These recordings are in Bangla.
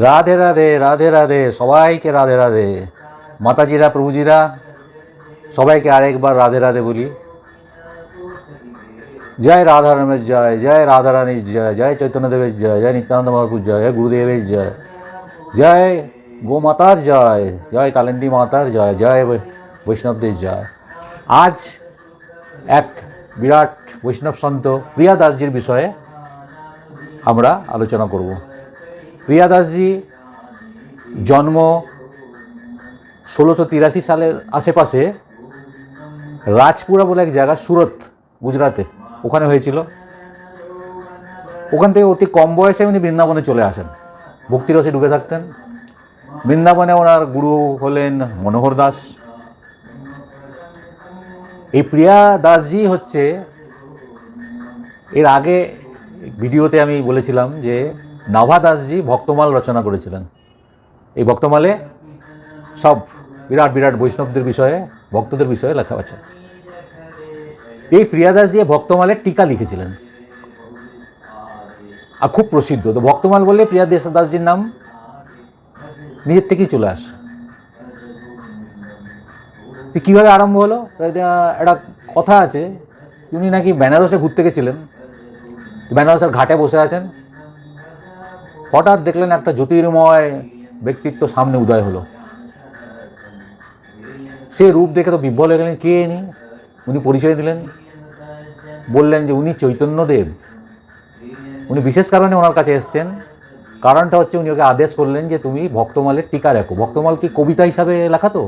রাধে রাধে রাধে রাধে, সবাইকে রাধে রাধে। মাতাজিরা প্রভুজিরা সবাইকে আরেকবার রাধে রাধে বলি। জয় রাধারামের জয়, জয় রাধারানীর জয়, জয় চৈতন্যদেবের জয়, জয় নিত্যানন্দ মহাপুর জয়, জয় গুরুদেবের জয়, জয় গোমাতার জয়, জয় কালিন্দী মাতার জয়, জয় বৈষ্ণবদের জয়। আজ এক বিরাট বৈষ্ণব সন্ত প্রিয়া দাসজির বিষয়ে আমরা আলোচনা করব। প্রিয়া দাসজি জন্ম 1683 সালের আশেপাশে রাজপুরা বলে এক জায়গা, সুরত গুজরাতে, ওখানে হয়েছিল। ওখান থেকে অতি কম বয়সে উনি বৃন্দাবনে চলে আসেন, ভক্তিরসে ডুবে থাকতেন। বৃন্দাবনে ওনার গুরু হলেন মনোহর দাস। এই প্রিয়া দাসজি হচ্ছে, এর আগে ভিডিওতে আমি বলেছিলাম যে নাভা দাসজি ভক্তমাল রচনা করেছিলেন। এই ভক্তমালে সব বিরাট বিরাট বৈষ্ণবদের বিষয়ে, ভক্তদের বিষয়ে লেখা আছে। এই প্রিয়া দাসজি ভক্তমালের টিকা লিখেছিলেন আর খুব প্রসিদ্ধ। তো ভক্তমাল বললে প্রিয়া দাসজির নাম নিজের থেকেই চলে আসে। কীভাবে আরম্ভ হলো? একটা কথা আছে, উনি নাকি বেনারসে ঘুরতে গেছিলেন। বেনারসের ঘাটে বসে আছেন, হঠাৎ দেখলেন একটা জ্যোতির্ময় ব্যক্তিত্ব সামনে উদয় হলো। সে রূপ দেখে তো বিহ্বল হয়ে গেলেন, কে ইনি? উনি পরিচয় দিলেন, বললেন যে উনি চৈতন্যদেব। উনি বিশেষ কারণে ওনার কাছে এসছেন। কারণটা হচ্ছে উনি ওকে আদেশ করলেন যে তুমি ভক্তমালের টিকা লেখো। ভক্তমাল কি কবিতা হিসাবে লেখা, তো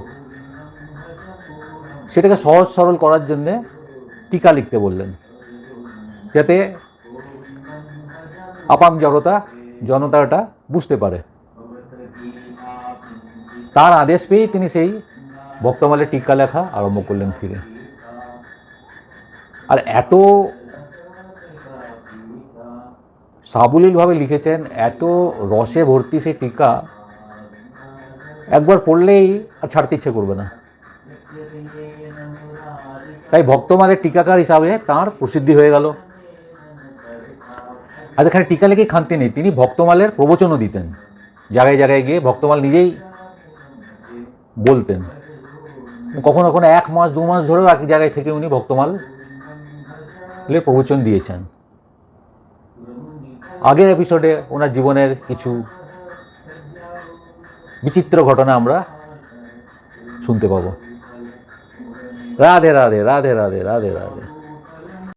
সেটাকে সহজ সরল করার জন্যে টিকা লিখতে বললেন, যাতে আপাম জনতাটা বুঝতে পারে। তার আদেশ পেয়েই তিনি সেই ভক্তমালের টিকা লেখা আরম্ভ করলেন ফিরে। আর এত সাবলীলভাবে লিখেছেন, এত রসে ভর্তি সেই টিকা, একবার পড়লেই আর ছাড়তে ইচ্ছে করবে না। তাই ভক্তমালের টিকাকার হিসাবে তাঁর প্রসিদ্ধি হয়ে গেল। আর এখানে টিকা লিখে খান্তি নেই, তিনি ভক্তমালের প্রবচনও দিতেন। জায়গায় জায়গায় গিয়ে ভক্তমাল নিজেই বলতেন। কখনো কখনো 1 মাস 2 মাস ধরেও এক জায়গায় থেকে উনি ভক্তমালের প্রবচন দিয়েছেন। আগের এপিসোডে ওনার জীবনের কিছু বিচিত্র ঘটনা আমরা শুনতে পাবো। রাধে রাধে রাধে রাধে রাধে রাধে।